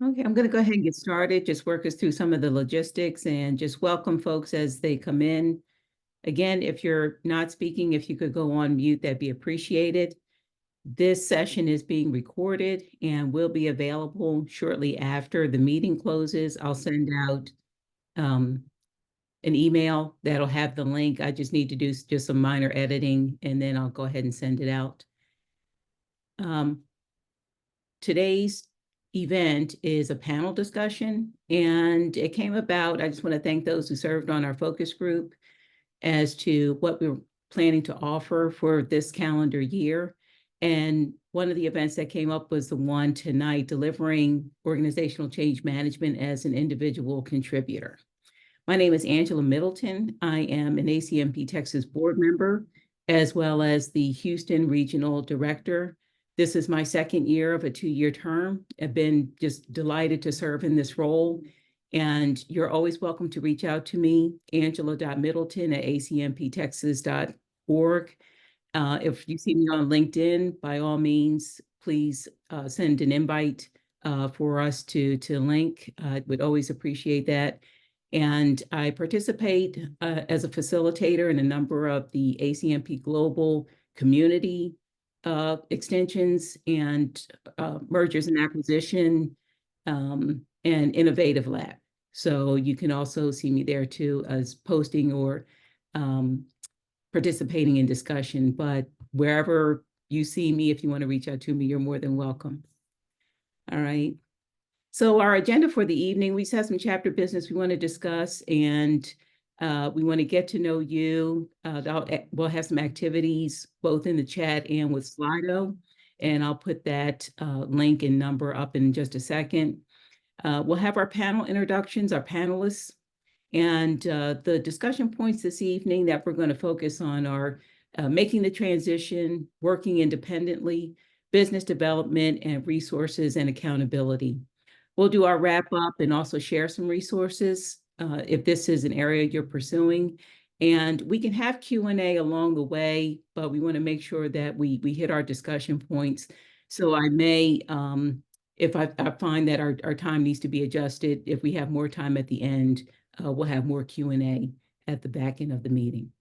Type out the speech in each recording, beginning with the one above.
Okay, I'm going to go ahead and get started, just work us through some of the logistics and just welcome folks as they come in. Again, if you're not speaking, if you could go on mute, that'd be appreciated. This session is being recorded and will be available shortly after the meeting closes. I'll send out an email that'll have the link. I just need to do just some minor editing and then I'll go ahead and send it out. Today's event is a panel discussion, and it came about. I just want to thank those who served on our focus group as to what we're planning to offer for this calendar year. And one of the events that came up was the one tonight, delivering organizational change management as an individual contributor. My name is Angela Middleton. I am an ACMP Texas board member, as well as the Houston Regional Director. This is my second year of a 2-year term. I've been just delighted to serve in this role. And you're always welcome to reach out to me, angela.middleton@acmptexas.org. If you see me on LinkedIn, by all means, please send an invite for us to link. I would always appreciate that. And I participate as a facilitator in a number of the ACMP Global community extensions and mergers and acquisition and innovative lab. So you can also see me there too as posting or participating in discussion. But wherever you see me, if you want to reach out to me, you're more than welcome. All right. So our agenda for the evening, we just have some chapter business we want to discuss, and we want to get to know you. We'll have some activities both in the chat and with Slido, and I'll put that link and number up in just a second. We'll have our panel introductions, our panelists, and the discussion points this evening that we're going to focus on are making the transition, working independently, business development, and resources and accountability. We'll do our wrap up and also share some resources if this is an area you're pursuing. And we can have Q&A along the way, but we want to make sure that we hit our discussion points. So I may, if I find that our time needs to be adjusted, if we have more time at the end, we'll have more Q&A at the back end of the meeting.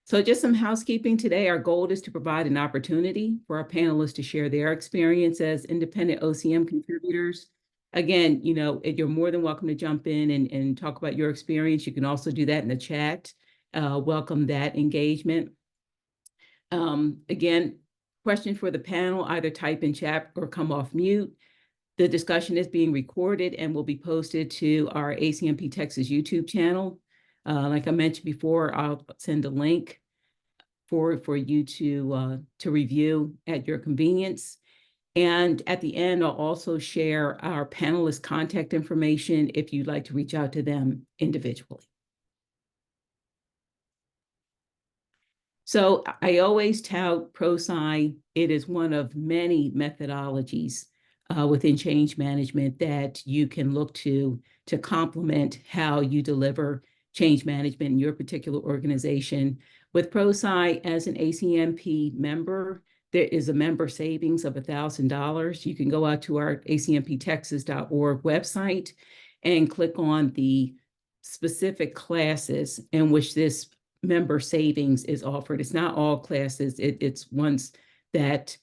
So just some housekeeping today. Our goal is to provide an opportunity for our panelists to share their experience as independent OCM contributors. Again, you're more than welcome to jump in and talk about your experience. You can also do that in the chat. Welcome that engagement. Again, question for the panel, either type in chat or come off mute. The discussion is being recorded and will be posted to our ACMP Texas YouTube channel. Like I mentioned before, I'll send a link for you to review at your convenience. And at the end, I'll also share our panelists' contact information if you'd like to reach out to them individually. So I always tout ProSci. It is one of many methodologies within change management that you can look to complement how you deliver change management in your particular organization. With ProSci as an ACMP member, there is a member savings of $1,000. You can go out to our acmptexas.org website and click on the specific classes in which this member savings is offered. It's not all classes. It's ones that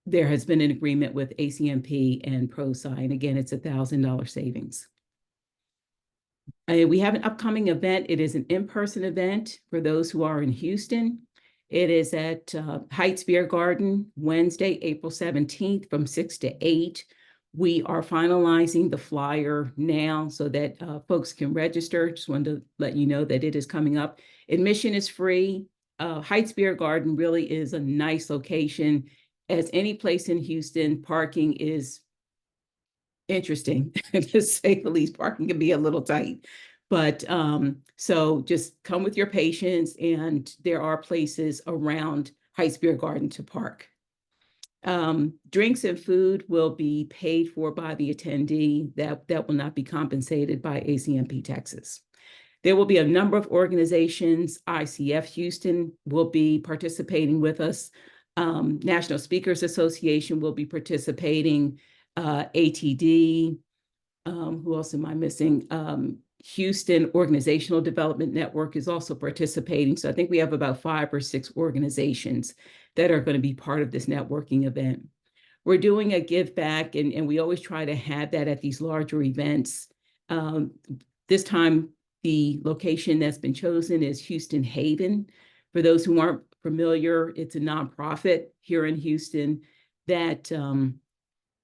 there has been an agreement with ACMP and ProSci. And again, it's $1,000 savings. We have an upcoming event. It is an in-person event for those who are in Houston. It is at Heights Beer Garden, Wednesday, April 17th from 6 to 8. We are finalizing the flyer now so that folks can register. Just wanted to let you know that it is coming up. Admission is free. Heights Beer Garden really is a nice location. As any place in Houston, parking is interesting, to say the least. Parking can be a little tight. But so just come with your patience, and there are places around Heights Beer Garden to park. Drinks and food will be paid for by the attendee. That will not be compensated by ACMP Texas. There will be a number of organizations. ICF Houston will be participating with us. National Speakers Association will be participating. ATD. Who else am I missing? Houston Organizational Development Network is also participating. So I think we have about 5 or 6 organizations that are going to be part of this networking event. We're doing a give back, and we always try to have that at these larger events. This time, the location that's been chosen is Houston Haven. For those who aren't familiar, it's a nonprofit here in Houston that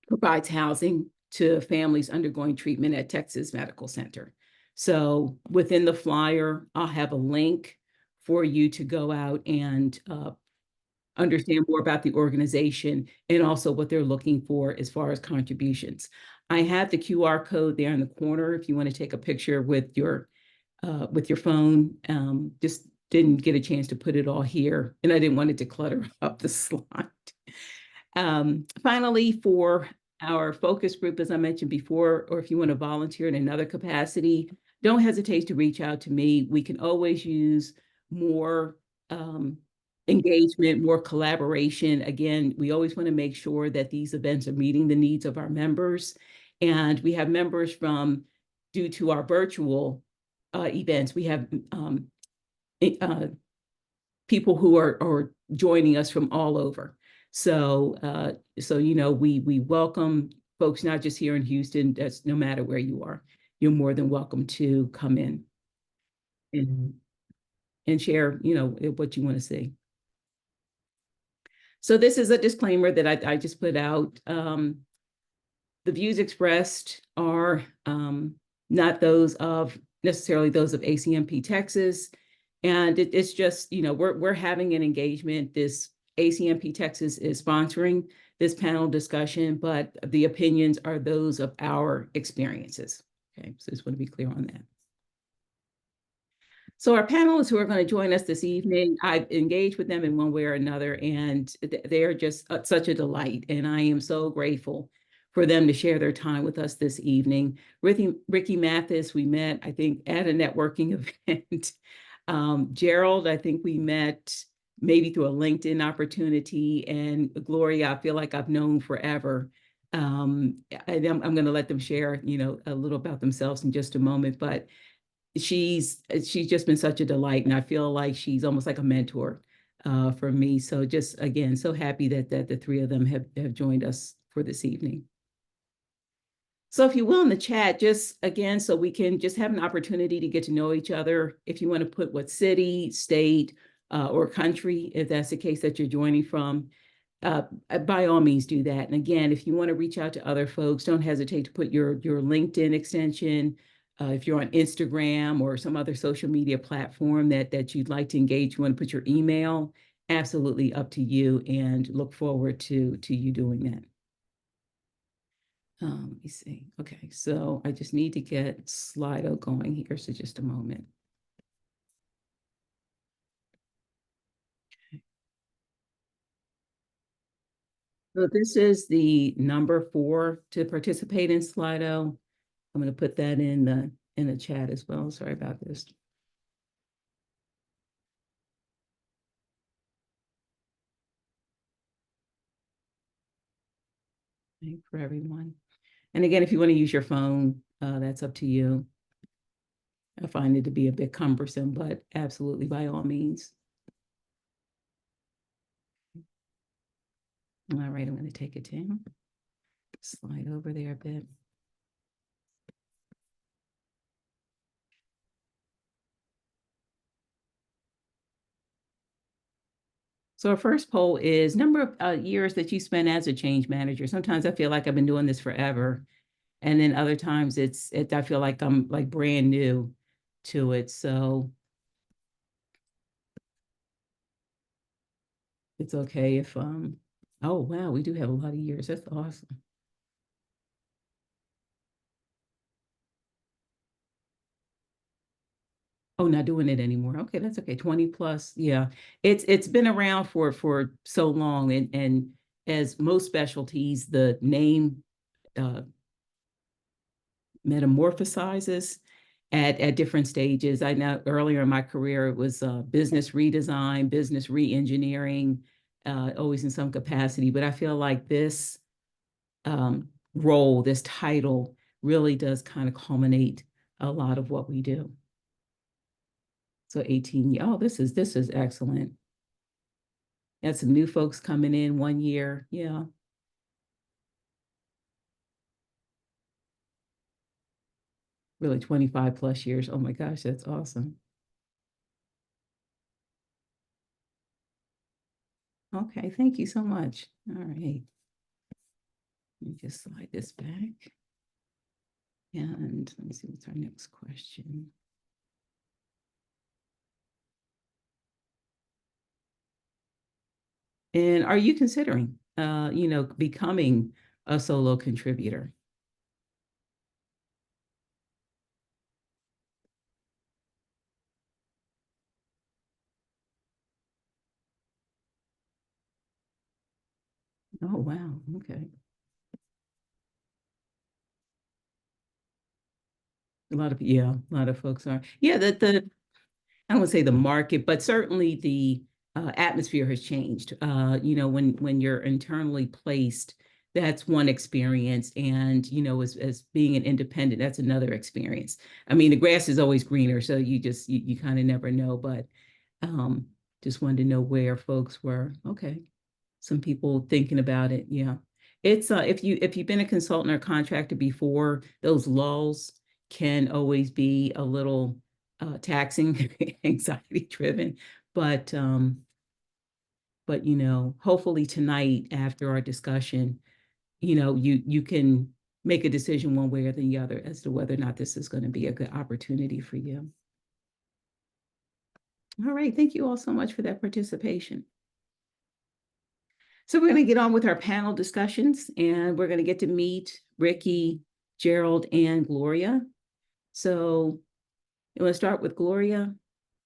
provides housing to families undergoing treatment at Texas Medical Center. So within the flyer, I'll have a link for you to go out and understand more about the organization and also what they're looking for as far as contributions. I have the QR code there in the corner if you want to take a picture with your phone. Just didn't get a chance to put it all here, and I didn't want it to clutter up the slide. Finally, for our focus group, as I mentioned before, or if you want to volunteer in another capacity, don't hesitate to reach out to me. We can always use more engagement, more collaboration. Again, we always want to make sure that these events are meeting the needs of our members. And we have members from, due to our virtual events, we have people who are joining us from all over. So, we welcome folks not just here in Houston. That's no matter where you are. You're more than welcome to come in and share, what you want to see. So this is a disclaimer that I just put out. The views expressed are not those of necessarily those of ACMP Texas. And it's just, we're having an engagement. This ACMP Texas is sponsoring this panel discussion, but the opinions are those of our experiences. Okay, so just want to be clear on that. So our panelists who are going to join us this evening, I've engaged with them in one way or another, and they're just such a delight. And I am so grateful for them to share their time with us this evening. Ricky Mathis, we met, I think, at a networking event. Gerald, I think we met maybe through a LinkedIn opportunity, and Gloria, I feel like I've known forever. And I'm going to let them share, a little about themselves in just a moment, but she's just been such a delight, and I feel like she's almost like a mentor for me. So just, again, so happy that the 3 of them have joined us for this evening. So if you will, in the chat, just again, so we can just have an opportunity to get to know each other. If you want to put what city, state, or country, if that's the case that you're joining from, by all means do that. And again, if you want to reach out to other folks, don't hesitate to put your LinkedIn extension. If you're on Instagram or some other social media platform that you'd like to engage, you want to put your email, absolutely up to you, and look forward to you doing that. Let me see. Okay, so I just need to get Slido going here, so just a moment. So this is the number 4 to participate in Slido. I'm going to put that in the chat as well. Sorry about this. For everyone. And again, if you want to use your phone, that's up to you. I find it to be a bit cumbersome, but absolutely, by all means. All right, I'm going to take it down. Slide over there a bit. So our first poll is number of years that you spent as a change manager. Sometimes I feel like I've been doing this forever. And then other times I feel like I'm like brand new to it. So it's okay if, oh, wow, we do have a lot of years. That's awesome. Oh, not doing it anymore. Okay, that's okay. 20 plus. Yeah. It's been around for so long. And as most specialties, the name metamorphosizes at different stages. I know earlier in my career, it was business redesign, business re-engineering, always in some capacity. But I feel like this role, this title really does kind of culminate a lot of what we do. So 18, oh, this is excellent. Had some new folks coming in 1 year. Yeah. Really 25 plus years. Oh my gosh, that's awesome. Okay, thank you so much. All right. Let me just slide this back. And let me see what's our next question. And are you considering, becoming a solo contributor? Oh, wow. Okay. A lot of folks are. Yeah, I don't want to say the market, but certainly the atmosphere has changed. When you're internally placed, that's one experience, and as being an independent, that's another experience. I mean, the grass is always greener, so you kind of never know. But um, just wanted to know where folks were. Okay, some people thinking about it. Yeah, it's if you've been a consultant or contractor before, those lulls can always be a little taxing, anxiety driven. But hopefully tonight after our discussion, you can make a decision one way or the other as to whether or not this is going to be a good opportunity for you. All right, thank you all so much for that participation. So we're going to get on with our panel discussions, and we're going to get to meet Ricky, Gerald, and Gloria. So you want to start with Gloria?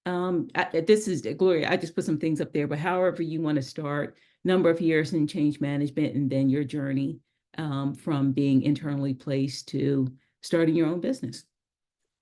This is Gloria. I just put some things up there, but however you want to start, number of years in change management, and then your journey from being internally placed to starting your own business.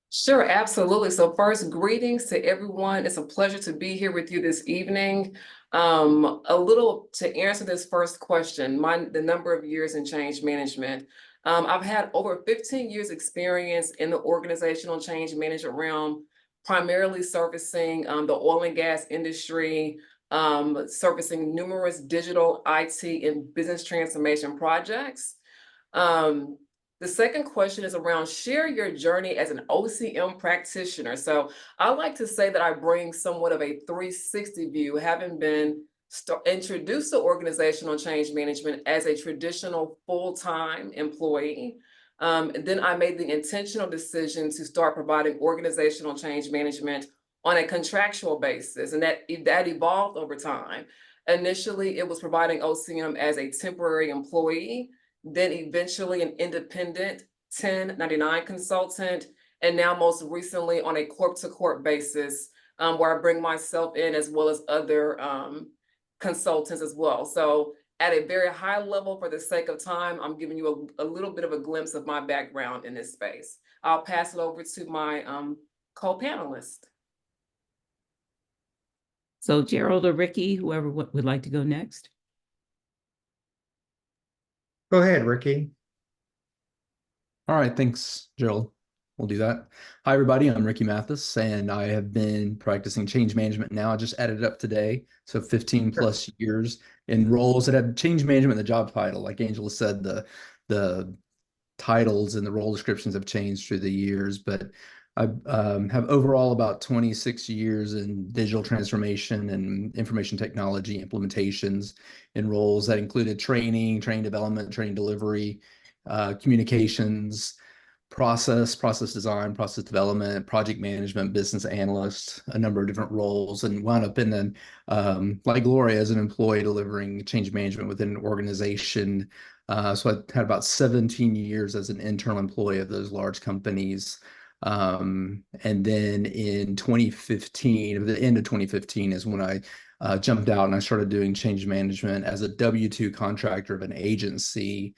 Sure, absolutely. So first, greetings to everyone. It's a pleasure to be here with you this evening. A little to answer this first question, the number of years in change management. I've had over 15 years experience in the organizational change management realm, primarily servicing the oil and gas industry, servicing numerous digital IT and business transformation projects. Um, the second question is around share your journey as an OCM practitioner. So I like to say that I bring somewhat of a 360 view, having been introduced to organizational change management as a traditional full-time employee. Then I made the intentional decision to start providing organizational change management on a contractual basis, and that evolved over time. Initially, it was providing OCM as a temporary employee, then eventually an independent 1099 consultant, and now most recently on a corp-to-corp basis, where I bring myself in as well as other consultants as well. So at a very high level, for the sake of time, I'm giving you a little bit of a glimpse of my background in this space. I'll pass it over to my co-panelist. So Gerald or Ricky, whoever would like to go next. Go ahead, Ricky. All right, thanks, Gerald. We'll do that. Hi, everybody. I'm Ricky Mathis, and I have been practicing change management now. I just added it up today, so 15 plus years in roles that have change management in the job title. Like Angela said, the titles and the role descriptions have changed through the years, but I have overall about 26 years in digital transformation and information technology implementations in roles that included training development, training delivery, communications, process design, process development, project management, business analyst, a number of different roles, and wound up in then, like Gloria, as an employee delivering change management within an organization. So I had about 17 years as an internal employee of those large companies. And then in 2015, at the end of 2015 is when I jumped out and I started doing change management as a W-2 contractor of an agency.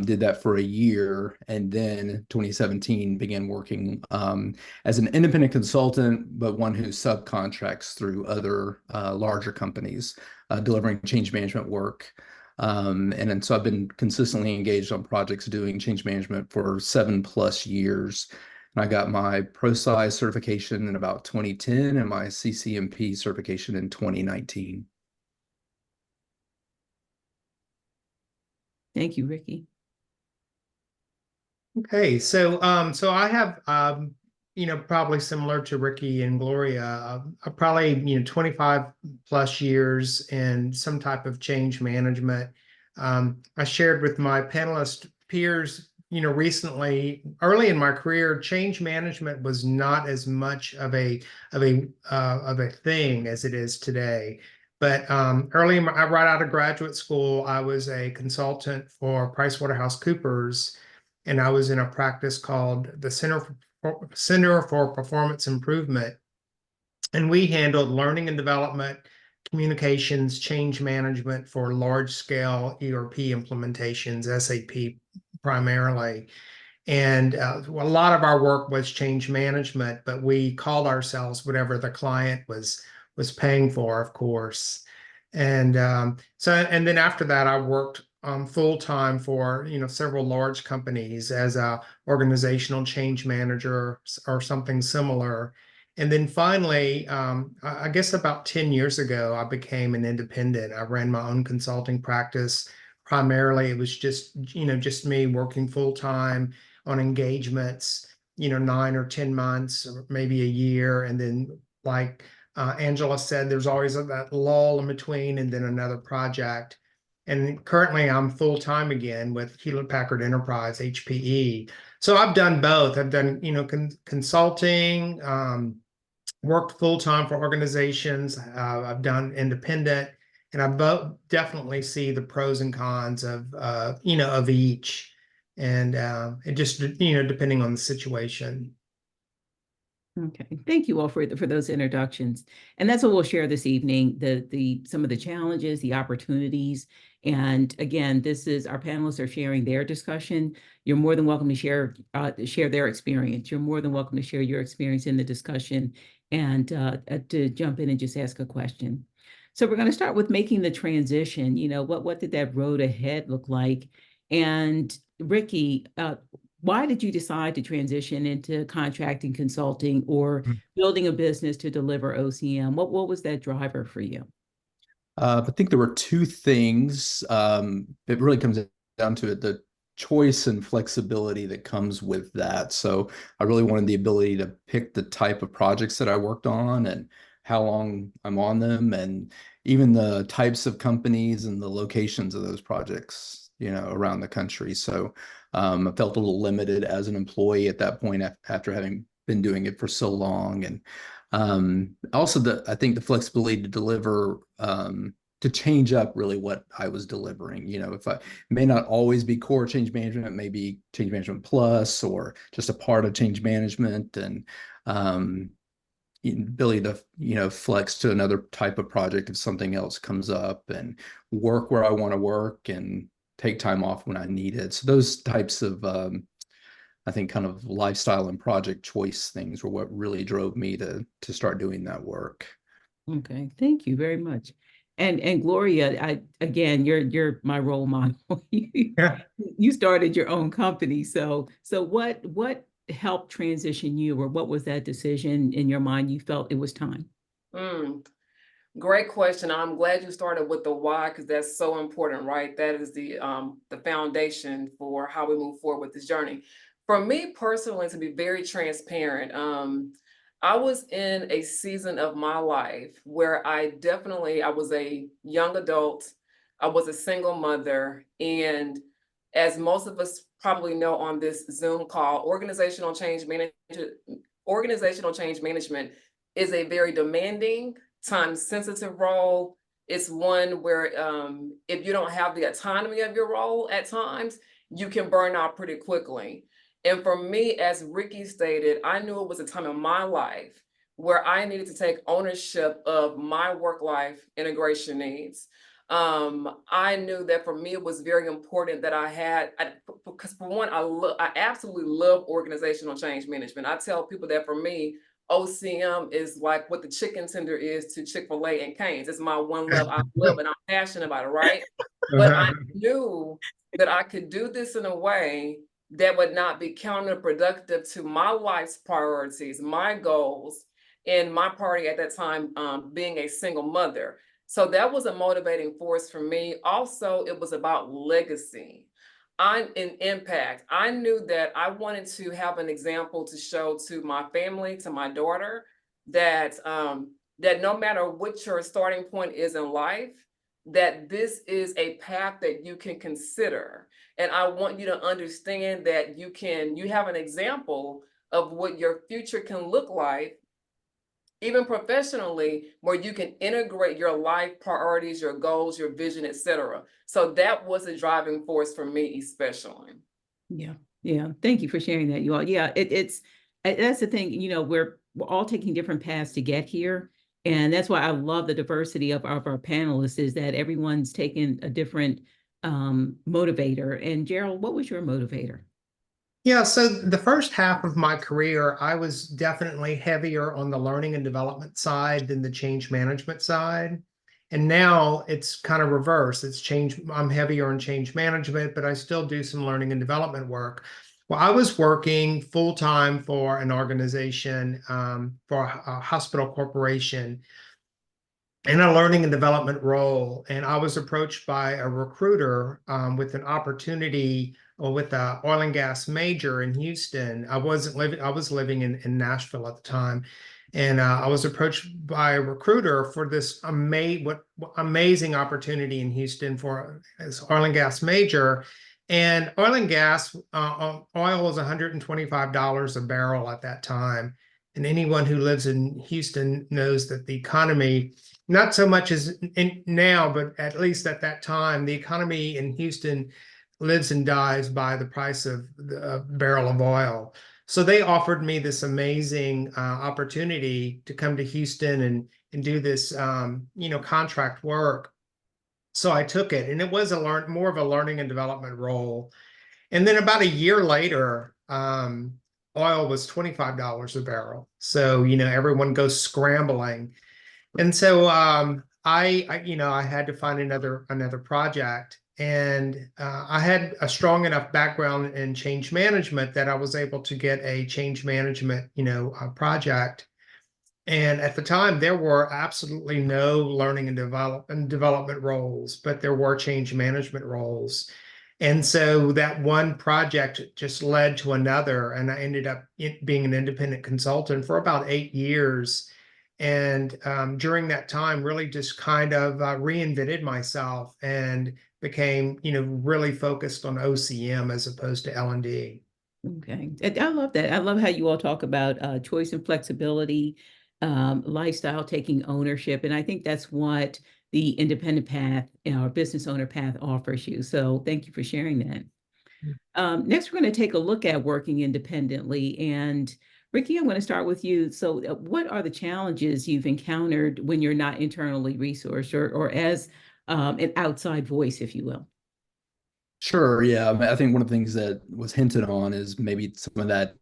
Did that for a year, and then 2017 began working as an independent consultant, but one who subcontracts through other larger companies, delivering change management work. And so I've been consistently engaged on projects doing change management for 7+ years. And I got my ProSci certification in about 2010 and my CCMP certification in 2019. Thank you, Ricky. Okay, so I have probably similar to Ricky and Gloria, probably 25 plus years in some type of change management. I shared with my panelist peers, recently, early in my career, change management was not as much of a thing as it is today. But right out of graduate school, I was a consultant for PricewaterhouseCoopers, and I was in a practice called the Center for Performance Improvement, and we handled learning and development, communications, change management for large-scale ERP implementations, SAP primarily. And a lot of our work was change management, but we called ourselves whatever the client was paying for, of course. And and then after that, I worked full time for several large companies as a organizational change manager or something similar. And then finally, I guess about 10 years ago, I became an independent. I ran my own consulting practice. Primarily, it was just me working full time on engagements, 9 or 10 months, or maybe a year. And then, like Angela said, there's always that lull in between and then another project. And currently I'm full time again with Hewlett Packard Enterprise, HPE. So I've done both. I've done, consulting, worked full time for organizations. I've done independent, and I both definitely see the pros and cons of each. And it just, depending on the situation. Okay, thank you all for those introductions. And that's what we'll share this evening, some of the challenges, the opportunities. And again, this is our panelists are sharing their discussion. You're more than welcome to share their experience. You're more than welcome to share your experience in the discussion and to jump in and just ask a question. So we're going to start with making the transition. What did that road ahead look like? And Ricky, why did you decide to transition into contracting, consulting, or building a business to deliver OCM? What was that driver for you? I think there were two things. It really comes down to it, the choice and flexibility that comes with that. So I really wanted the ability to pick the type of projects that I worked on and how long I'm on them, and even the types of companies and the locations of those projects, around the country. So I felt a little limited as an employee at that point after having been doing it for so long. And also I think the flexibility to deliver, to change up really what I was delivering. If I may not always be core change management, it may be change management plus or just a part of change management, and ability to flex to another type of project if something else comes up, and work where I want to work and take time off when I need it. So those types of I think kind of lifestyle and project choice things were what really drove me to start doing that work. Okay, thank you very much. And Gloria, again, you're my role model. Yeah. You started your own company. So what helped transition you, or what was that decision in your mind you felt it was time? Great question. I'm glad you started with the why, because that's so important, right? That is the foundation for how we move forward with this journey. For me personally, to be very transparent, I was in a season of my life where I was a young adult, I was a single mother, and as most of us probably know on this Zoom call, organizational change management is a very demanding, time-sensitive role. It's one where if you don't have the autonomy of your role at times, you can burn out pretty quickly. And for me, as Ricky stated, I knew it was a time in my life where I needed to take ownership of my work-life integration needs. I knew that for me, it was very important that because for one, I absolutely love organizational change management. I tell people that for me, OCM is like what the chicken tender is to Chick-fil-A and Cane's. It's my one love. I love and I'm passionate about it, right? But I knew that I could do this in a way that would not be counterproductive to my life's priorities, my goals, and my party at that time, being a single mother. So that was a motivating force for me. Also, it was about legacy. I'm an impact. I knew that I wanted to have an example to show to my family, to my daughter, that that no matter what your starting point is in life, that this is a path that you can consider. And I want you to understand that you have an example of what your future can look like, even professionally, where you can integrate your life priorities, your goals, your vision, etc. So that was a driving force for me, especially. Yeah, yeah. Thank you for sharing that, you all. Yeah, that's the thing, we're all taking different paths to get here. And that's why I love the diversity of our panelists, is that everyone's taken a different motivator. And Gerald, what was your motivator? Yeah, so the first half of my career, I was definitely heavier on the learning and development side than the change management side. And now it's kind of reverse. It's change. I'm heavier on change management, but I still do some learning and development work. Well, I was working full time for an organization, for a hospital corporation, in a learning and development role. And I was approached by a recruiter with an opportunity with an oil and gas major in Houston. I was living in Nashville at the time. And I was approached by a recruiter for this amazing opportunity in Houston for this oil and gas major. And oil and gas, oil was $125 a barrel at that time. And anyone who lives in Houston knows that the economy, not so much as now, but at least at that time, the economy in Houston lives and dies by the price of the barrel of oil. So they offered me this amazing opportunity to come to Houston and do this, contract work. So I took it, and it was more of a learning and development role. And then about a year later, oil was $25 a barrel. So, everyone goes scrambling. And so I had to find another project, and I had a strong enough background in change management that I was able to get a change management, project. And at the time, there were absolutely no learning and development roles, but there were change management roles. And so that one project just led to another, and I ended up being an independent consultant for about 8 years. And during that time, really just kind of reinvented myself and became, really focused on OCM as opposed to L&D. Okay. I love that. I love how you all talk about choice and flexibility, lifestyle, taking ownership. And I think that's what the independent path, our business owner path offers you. So thank you for sharing that. Next, we're going to take a look at working independently. And Ricky, I'm going to start with you. So what are the challenges you've encountered when you're not internally resourced or as an outside voice, if you will? Sure. Yeah. I think one of the things that was hinted on is maybe some of that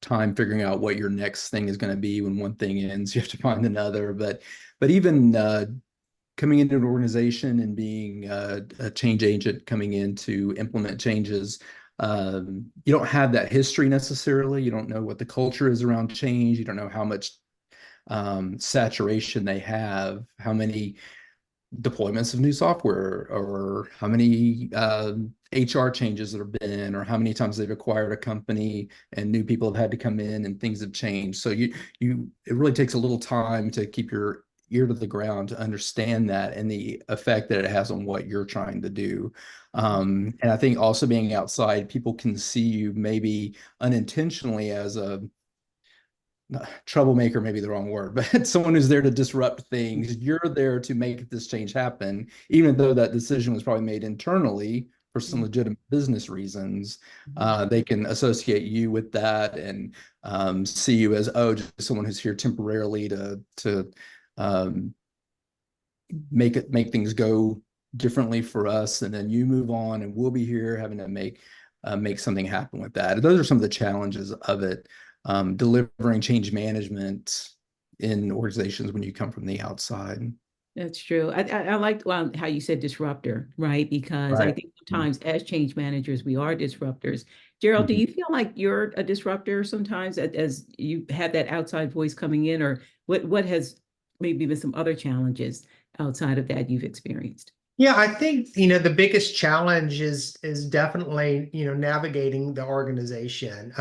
time figuring out what your next thing is going to be. When one thing ends, you have to find another. But even coming into an organization and being a change agent coming in to implement changes, you don't have that history necessarily. You don't know what the culture is around change. You don't know how much saturation they have, how many deployments of new software, or how many HR changes there have been, or how many times they've acquired a company and new people have had to come in and things have changed. So it really takes a little time to keep your ear to the ground to understand that and the effect that it has on what you're trying to do. And I think also being outside, people can see you maybe unintentionally as a troublemaker, maybe the wrong word, but someone who's there to disrupt things. You're there to make this change happen, even though that decision was probably made internally for some legitimate business reasons. They can associate you with that and see you as, oh, just someone who's here temporarily to make things go differently for us, and then you move on, and we'll be here having to make something happen with that. Those are some of the challenges of it. Delivering change management in organizations when you come from the outside. That's true. I liked how you said disruptor, right? Because I Right. think sometimes as change managers, we are disruptors. Gerald, do Mhm. you feel like you're a disruptor sometimes as you have that outside voice coming in, or what has maybe been some other challenges outside of that you've experienced? Yeah, I think, the biggest challenge is definitely, navigating the organization.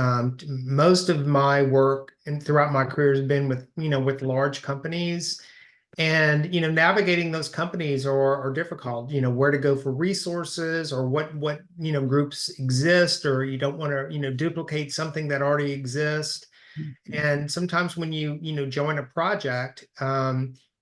Most of my work and throughout my career has been with, with large companies. And, navigating those companies are difficult, where to go for resources or what, groups exist, or you don't want to, duplicate something that already exists. Mhm. And sometimes when you join a project,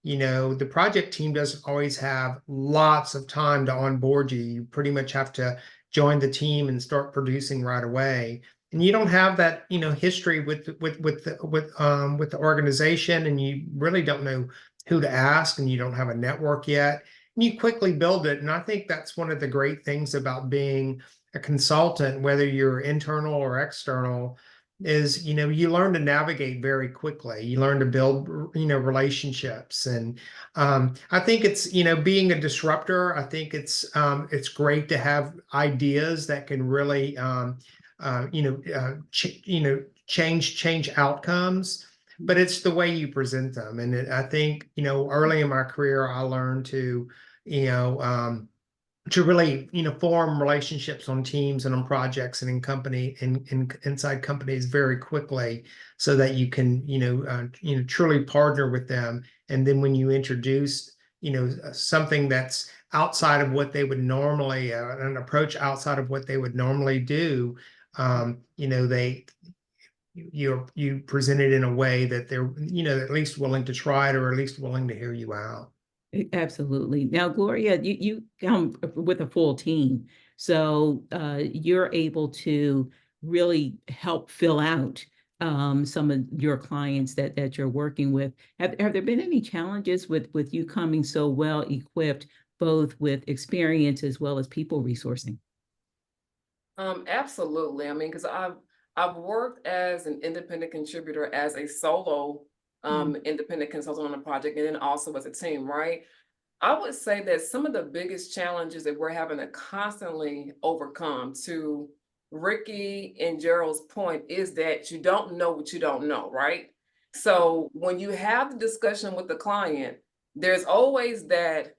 the project team doesn't always have lots of time to onboard you. You pretty much have to join the team and start producing right away. And you don't have that, history with the organization, and you really don't know who to ask, and you don't have a network yet. And you quickly build it. And I think that's one of the great things about being a consultant, whether you're internal or external, is you learn to navigate very quickly. You learn to build relationships. And I think it's being a disruptor. I think it's great to have ideas that can really change outcomes, but it's the way you present them. And I think early in my career I learned you know um, to really form relationships on teams and on projects and in company in inside companies very quickly, so that you can truly partner with them. And then when you introduce something that's outside of what they would normally an approach outside of what they would normally do, they you present it in a way that they're at least willing to try it, or at least willing to hear you out. Absolutely. Now, Gloria, you come with a full team, so you're able to really help fill out some of your clients that you're working with. Have there been any challenges with you coming so well equipped, both with experience as well as people resourcing? Absolutely. I mean, because I've worked as an independent contributor, as a solo independent consultant on a project, and then also as a team, right? I would say that some of the biggest challenges that we're having to constantly overcome, to Ricky and Gerald's point, is that you don't know what you don't know, right? So when you have the discussion with the client, there's always that,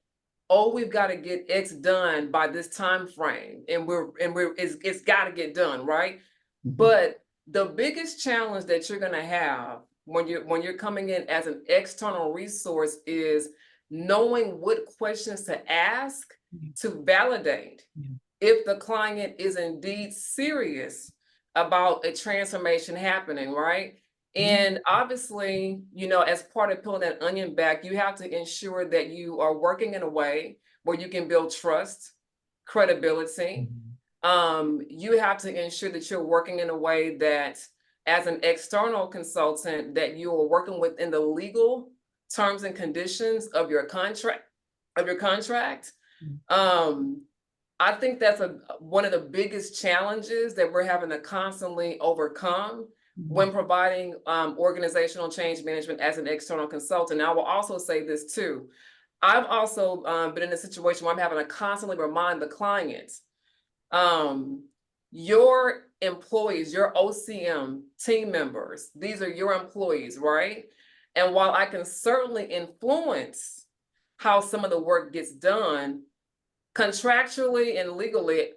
oh, we've got to get X done by this time frame, and it's got to get done, right? Mhm. But the biggest challenge that you're going to have when you're coming in as an external resource is knowing what questions to ask Yeah. to validate Yeah. if the client is indeed serious about a transformation happening, right? Yeah. And obviously, as part of peeling that onion back, you have to ensure that you are working in a way where you can build trust, credibility. Mhm. You have to ensure that you're working in a way that, as an external consultant, that you are working within the legal terms and conditions of your contract. Mhm. Um, I think that's one of the biggest challenges that we're having to constantly overcome when providing organizational change management as an external consultant. Now, I will also say this too. I've also been in a situation where I'm having to constantly remind the clients, um, your employees, your OCM team members, these are your employees, right? And while I can certainly influence how some of the work gets done, contractually and legally,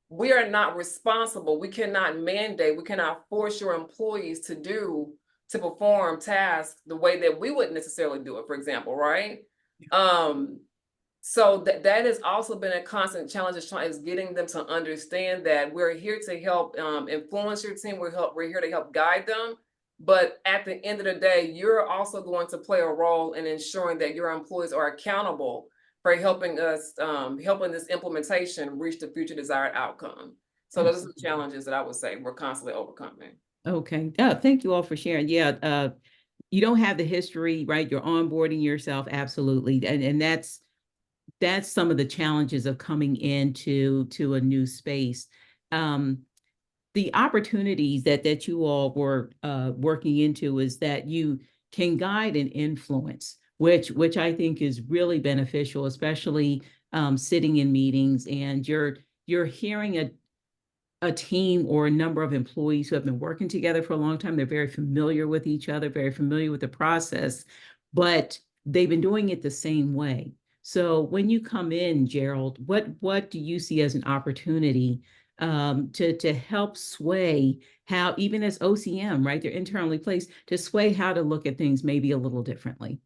we are not responsible. We cannot mandate, we cannot force your employees to perform tasks the way that we wouldn't necessarily do it, for example, right? Um, so that has also been a constant challenge, is getting them to understand that we're here to help influence your team. We're here to help guide them. But at the end of the day, you're also going to play a role in ensuring that your employees are accountable for helping helping this implementation reach the future desired outcome. So those are the Absolutely. challenges that I would say we're constantly overcoming. Okay. Thank you all for sharing. Yeah. You don't have the history, right? You're onboarding yourself. Absolutely. And that's some of the challenges of coming into a new space. Um, the opportunities that you all were working into is that you can guide and influence, which I think is really beneficial, especially sitting in meetings and you're hearing a team or a number of employees who have been working together for a long time. They're very familiar with each other, very familiar with the process, but they've been doing it the same way. So when you come in, Gerald, what do you see as an opportunity to help sway how, even as OCM, right? They're internally placed to sway how to look at things maybe a little differently.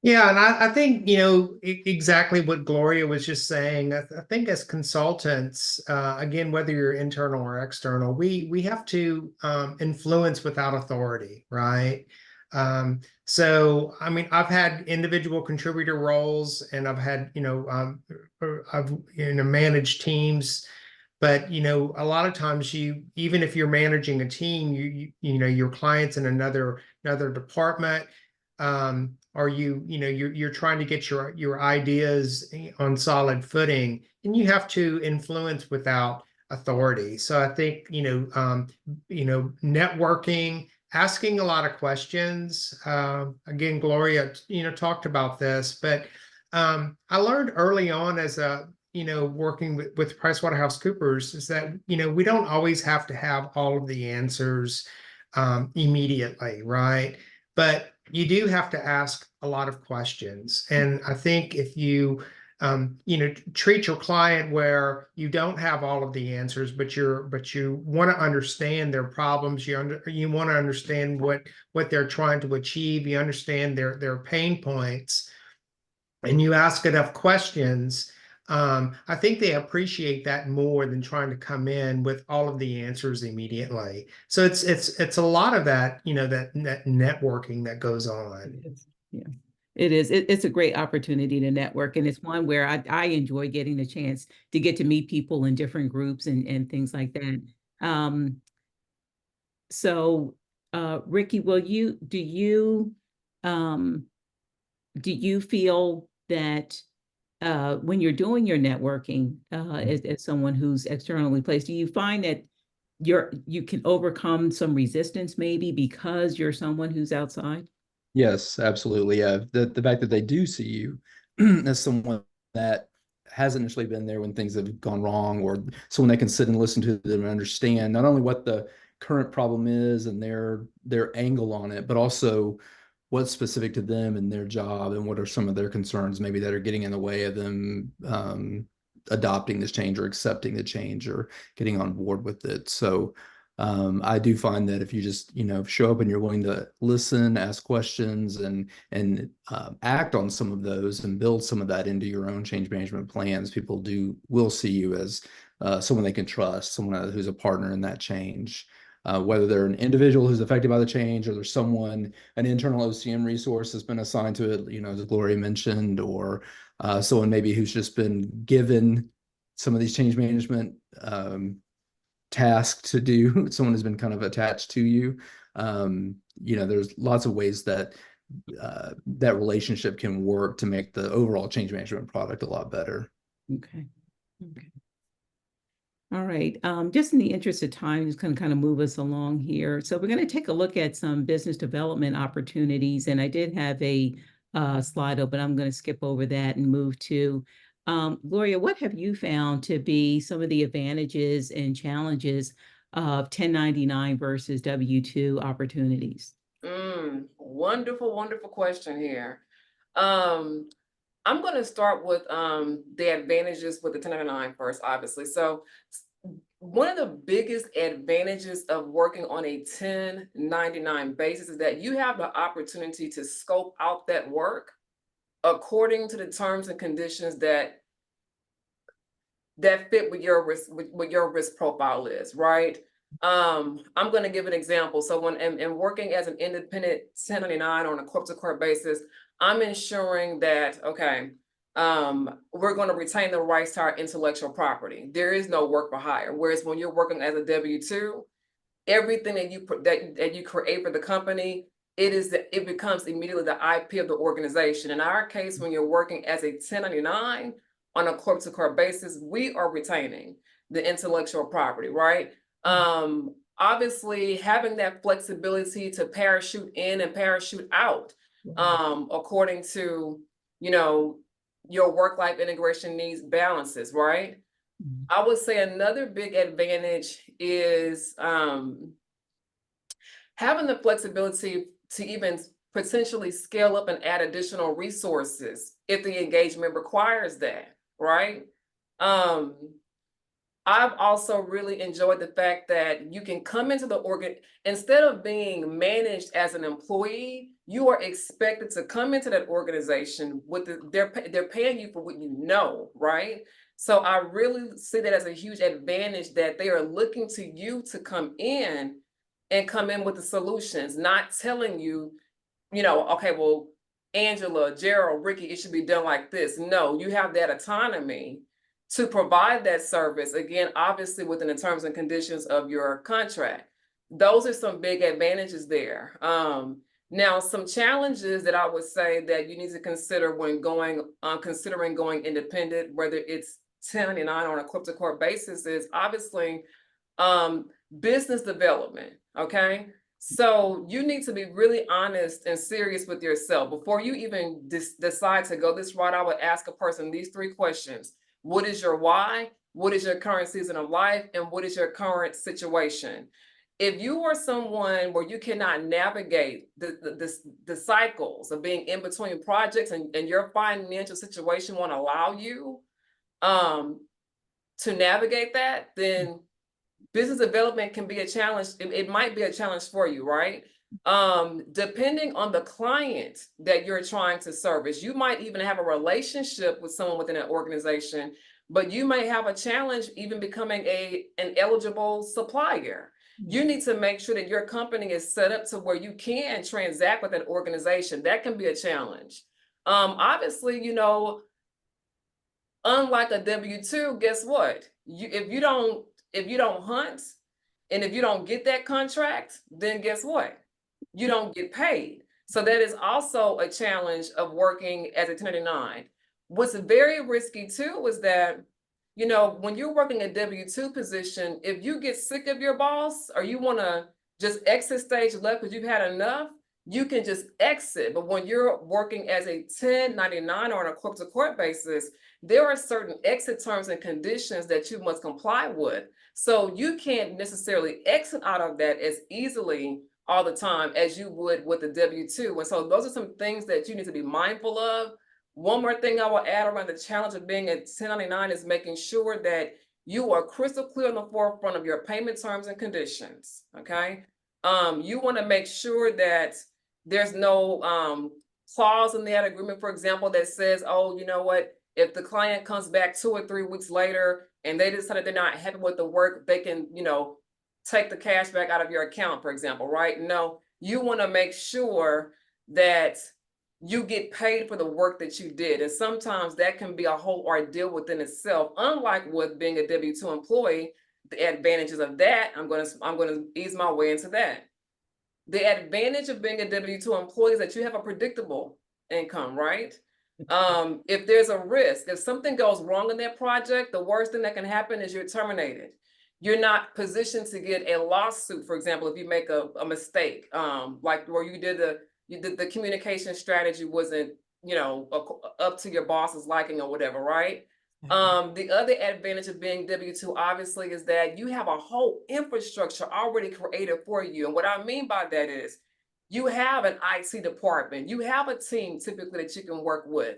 Yeah, and I think, you know, exactly what Gloria was just saying. I think as consultants, again, whether you're internal or external, we have to influence without authority, right? So, I mean, I've had individual contributor roles, and I've had, I've managed teams. But a lot of times, even if you're managing a team, your clients in another department, or you're trying to get your ideas on solid footing, and you have to influence without authority. So I think networking, asking a lot of questions. Again, Gloria talked about this, but I learned early on as a working with PricewaterhouseCoopers is that, we don't always have to have all of the answers immediately, right? But you do have to ask a lot of questions. And I think if you, treat your client where you don't have all of the answers, but you want to understand their problems, you want to understand what they're trying to achieve, you understand their pain points, and you ask enough questions, I think they appreciate that more than trying to come in with all of the answers immediately. So it's a lot of that, that networking that goes on. Yeah, it is. It's a great opportunity to network, and it's one where I enjoy getting the chance to get to meet people in different groups and things like that. Um, so, Ricky, um, do you feel that when you're doing your networking as someone who's externally placed, do you find that you can overcome some resistance maybe because you're someone who's outside? Yes, absolutely. Yeah. The fact that they do see you as someone that hasn't initially been there when things have gone wrong, or someone that can sit and listen to them and understand not only what the current problem is and their angle on it, but also what's specific to them and their job, and what are some of their concerns maybe that are getting in the way of them adopting this change or accepting the change or getting on board with it. So I do find that if you just, show up and you're willing to listen, ask questions, and act on some of those and build some of that into your own change management plans, people will see you as someone they can trust, someone who's a partner in that change. Whether they're an individual who's affected by the change, or there's an internal OCM resource that's been assigned to it, as Gloria mentioned, or someone maybe who's just been given some of these change management task to do. Someone has been kind of attached to you. There's lots of ways that that relationship can work to make the overall change management product a lot better. Okay. All right. Just in the interest of time, just going to kind of move us along here. So we're going to take a look at some business development opportunities. And I did have a slide open. I'm going to skip over that and move to Gloria, what have you found to be some of the advantages and challenges of 1099 versus W-2 opportunities? Wonderful, wonderful question here. I'm going to start with the advantages with the 1099 first, obviously. So one of the biggest advantages of working on a 1099 basis is that you have the opportunity to scope out that work according to the terms and conditions that fit with your risk, what your risk profile is, right? I'm going to give an example. So when I'm working as an independent 1099 on a corp-to-corp basis, I'm ensuring that, okay, we're going to retain the rights to our intellectual property. There is no work for hire. Whereas when you're working as a W-2, everything that you create for the company, it becomes immediately the IP of the organization. In our case, when you're working as a 1099 on a corp-to-corp basis, we are retaining the intellectual property, right? Obviously, having that flexibility to parachute in and parachute out according to, you know, your work-life integration needs balances, right? Mhm. I would say another big advantage is having the flexibility to even potentially scale up and add additional resources if the engagement requires that, right? Um, I've also really enjoyed the fact that you can come into the organ instead of being managed as an employee, you are expected to come into that organization with they're paying you for what you know, right? So I really see that as a huge advantage that they are looking to you to come in and come in with the solutions, not telling you, you know, okay, well, Angela, Gerald, Ricky, it should be done like this. No, you have that autonomy to provide that service, again, obviously within the terms and conditions of your contract. Those are some big advantages there. Now, some challenges that I would say that you need to consider when considering going independent, whether it's 1099 on a corp-to-corp basis, is obviously business development, okay? So you need to be really honest and serious with yourself. Before you even decide to go this route, I would ask a person these 3 questions. What is your why? What is your current season of life? And what is your current situation? If you are someone where you cannot navigate the cycles of being in between projects and your financial situation won't allow you to navigate that, then business development can be a challenge. It might be a challenge for you, right? Depending on the client that you're trying to service, you might even have a relationship with someone within an organization, but you may have a challenge even becoming an eligible supplier. You need to make sure that your company is set up to where you can transact with that organization. That can be a challenge. Obviously, you know, unlike a W-2, guess what? If you don't hunt and if you don't get that contract, then guess what? You don't get paid. So that is also a challenge of working as a 1099. What's very risky too is that, you know, when you're working a W-2 position, if you get sick of your boss or you want to just exit stage left because you've had enough, you can just exit. But when you're working as a 1099 or on a corp-to-corp basis, there are certain exit terms and conditions that you must comply with. So you can't necessarily exit out of that as easily all the time as you would with the W-2. And so those are some things that you need to be mindful of. One more thing I will add around the challenge of being a 1099 is making sure that you are crystal clear on the forefront of your payment terms and conditions, okay? You want to make sure that there's no clause in that agreement, for example, that says, oh, you know what, if the client comes back 2 or 3 weeks later and they decided they're not happy with the work, they can, you know, take the cash back out of your account, for example, right? No, you want to make sure that you get paid for the work that you did. And sometimes that can be a whole ordeal within itself. Unlike with being a W-2 employee, the advantages of that, I'm gonna ease my way into that. The advantage of being a W-2 employee is that you have a predictable income, right? If there's a risk, if something goes wrong in that project, the worst thing that can happen is you're terminated. You're not positioned to get a lawsuit, for example, if you make a mistake, like where you did the communication strategy wasn't, you know, up to your boss's liking or whatever, right? The other advantage of being W-2 obviously is that you have a whole infrastructure already created for you. And what I mean by that is you have an IT department, you have a team typically that you can work with.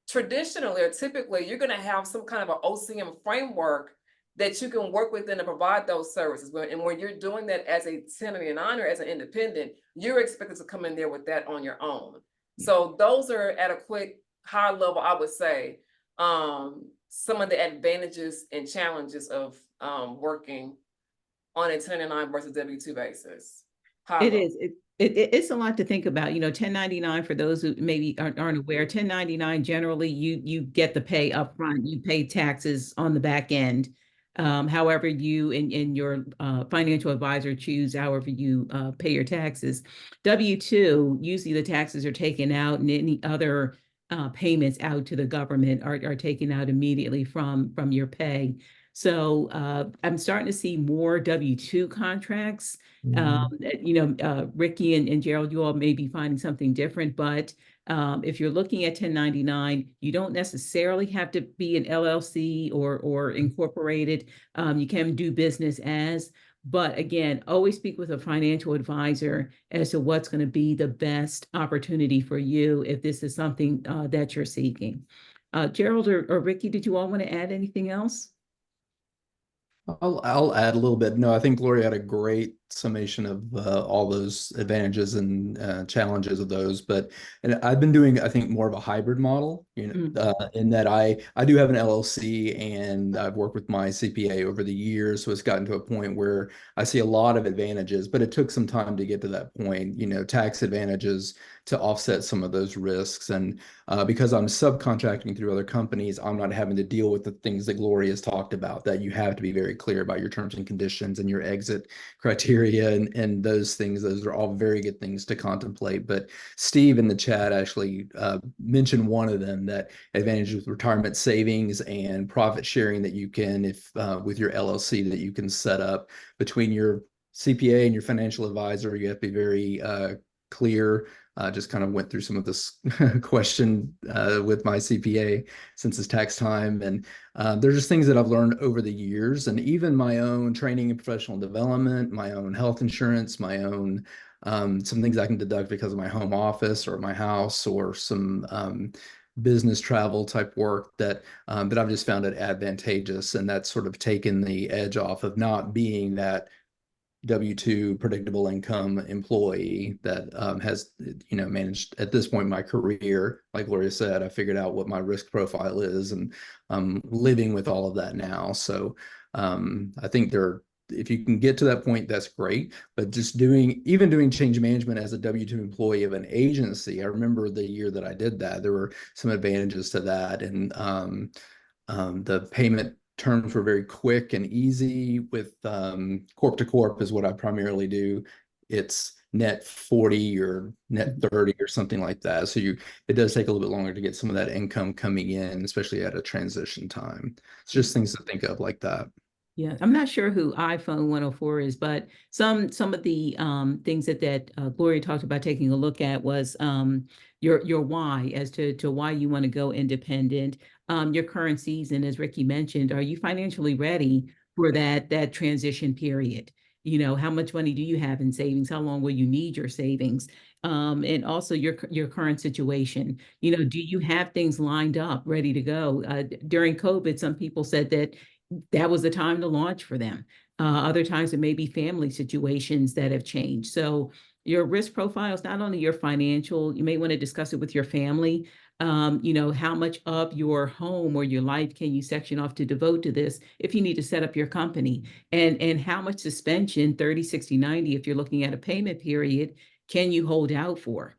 Traditionally or typically you're going to have some kind of an OCM framework that you can work within to provide those services. And when you're doing that as a 1099 or as an independent, you're expected to come in there with that on your own. So those are at a quick high level, I would say, some of the advantages and challenges of working on a 1099 versus W-2 basis. It is. It's a lot to think about. You know, 1099, for those who maybe aren't aware, 1099 generally you get the pay up front, you pay taxes on the back end. However you and your financial advisor choose however you pay your taxes. W-2, usually the taxes are taken out and any other payments out to the government are taken out immediately from your pay. So I'm starting to see more W-2 contracts. Ricky and Gerald, you all may be finding something different, but if you're looking at 1099, you don't necessarily have to be an LLC or incorporated. You can do business as, but again, always speak with a financial advisor as to what's going to be the best opportunity for you if this is something that you're seeking. Gerald or Ricky, did you all want to add anything else? I'll add a little bit. No, I think Gloria had a great summation of all those advantages and challenges of those. But and I've been doing, I think, more of a hybrid model, in that I do have an LLC and I've worked with my CPA over the years. So it's gotten to a point where I see a lot of advantages, but it took some time to get to that point, tax advantages to offset some of those risks. And because I'm subcontracting through other companies, I'm not having to deal with the things that Gloria has talked about, that you have to be very clear about your terms and conditions and your exit criteria and those things. Those are all very good things to contemplate. But Steve in the chat actually mentioned one of them, that advantage with retirement savings and profit sharing that you can, if with your LLC, that you can set up between your CPA and your financial advisor. You have to be very clear. Just kind of went through some of this question with my CPA since it's tax time. And there's just things that I've learned over the years, and even my own training and professional development, my own health insurance, my own some things I can deduct because of my home office or my house, or some business travel type work that I've just found it advantageous. And that's sort of taken the edge off of not being that W-2 predictable income employee that has, managed at this point in my career. Like Gloria said, I figured out what my risk profile is, and I'm living with all of that now. So I think if you can get to that point, that's great. But just doing change management as a W-2 employee of an agency, I remember the year that I did that, there were some advantages to that. And the payment terms were very quick and easy. With corp to corp is what I primarily do. It's net 40 or net 30 or something like that. So it does take a little bit longer to get some of that income coming in, especially at a transition time. It's just things to think of like that. Yeah, I'm not sure who iPhone 104 is, but some of the things that Gloria talked about taking a look at was your why, as to why you want to go independent. Your current season, as Ricky mentioned, are you financially ready for that transition period? How much money do you have in savings? How long will you need your savings? And also your current situation. Do you have things lined up, ready to go? During COVID, some people said that was the time to launch for them. Other times it may be family situations that have changed. So your risk profile is not only your financial, you may want to discuss it with your family. How much of your home or your life can you section off to devote to this if you need to set up your company? And how much suspension, 30, 60, 90, if you're looking at a payment period, can you hold out for?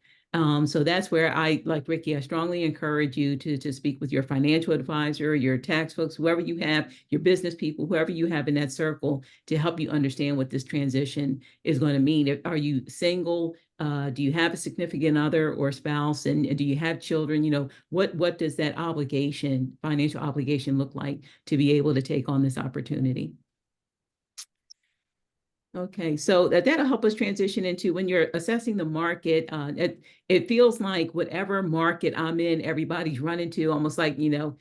So that's where like Ricky, I strongly encourage you to speak with your financial advisor, your tax folks, whoever you have, your business people, whoever you have in that circle, to help you understand what this transition is going to mean. Are you single? Do you have a significant other or spouse? And do you have children? What does that financial obligation look like to be able to take on this opportunity? Okay, so that'll help us transition into, when you're assessing the market, it feels like whatever market I'm in, everybody's running to, almost like, I'm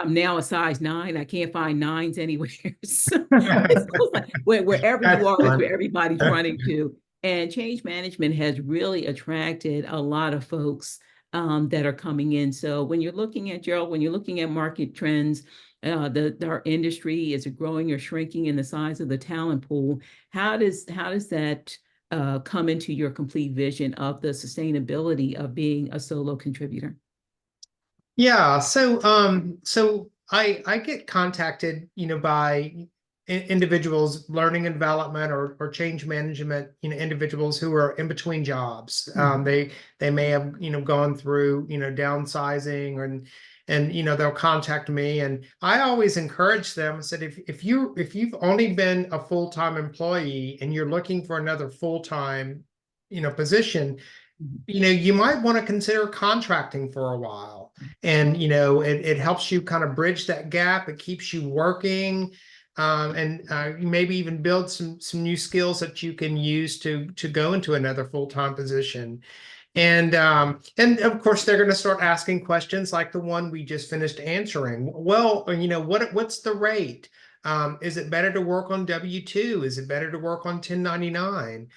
now a size 9. I can't find 9s anywhere. So it's almost like wherever you are, is where everybody's running to. And change management has really attracted a lot of folks that are coming in. So when you're looking at, Gerald, when you're looking at market trends, our industry, is it growing or shrinking in the size of the talent pool? How does that come into your complete vision of the sustainability of being a solo contributor? Yeah, so I get contacted, by individuals, learning and development or change management, individuals who are in between jobs. They may have, gone through, downsizing, and they'll contact me, and I always encourage them and said, if you've only been a full-time employee and you're looking for another full-time, position, you might want to consider contracting for a while. And, it helps you kind of bridge that gap. It keeps you working. And you maybe even build some new skills that you can use to go into another full-time position. And of course they're going to start asking questions like the one we just finished answering. Well, what's the rate? Is it better to work on W-2? Is it better to work on 1099?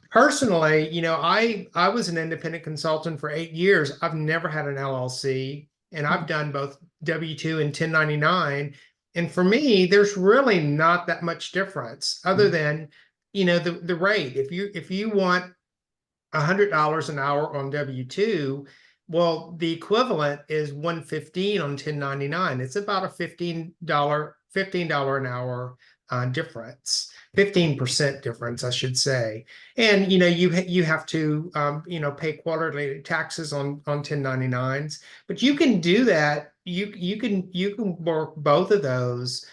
Personally, I was an independent consultant for 8 years. I've never had an LLC, and I've done both W-2 and 1099. And for me, there's really not that much difference other than, the rate. If you want $100 an hour on W-2, well, the equivalent is $115 on 1099. It's about a $15 an hour difference, 15% difference, I should say. And you have to pay quarterly taxes on 1099s, but you can do that. You can work both of those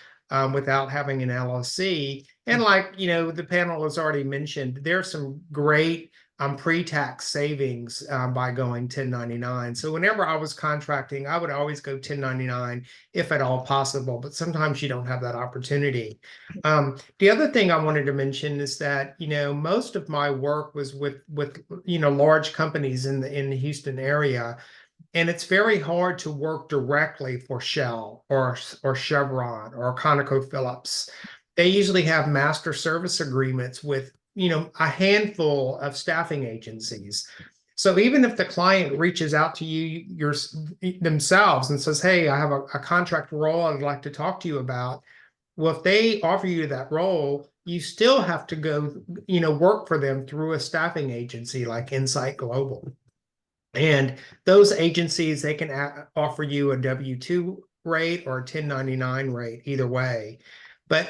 without having an LLC. And like the panel has already mentioned, there's some great pre-tax savings by going 1099. So whenever I was contracting, I would always go 1099 if at all possible, but sometimes you don't have that opportunity. The other thing I wanted to mention is that, most of my work was with large companies in the Houston area. And it's very hard to work directly for Shell or Chevron or ConocoPhillips. They usually have master service agreements with a handful of staffing agencies. So even if the client reaches out to you themselves and says, hey, I have a contract role I'd like to talk to you about. Well, if they offer you that role, you still have to go, work for them through a staffing agency like Insight Global. And those agencies, they can offer you a W-2 rate or a 1099 rate, either way. But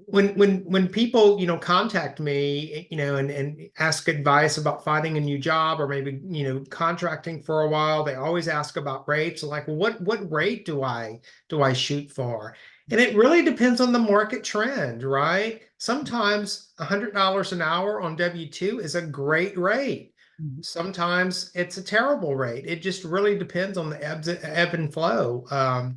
when people contact me and ask advice about finding a new job or maybe contracting for a while, they always ask about rates, like what rate do I shoot for? And it really depends on the market trend, right? Sometimes $100 an hour on W-2 is a great rate. Sometimes it's a terrible rate. It just really depends on the ebb and flow of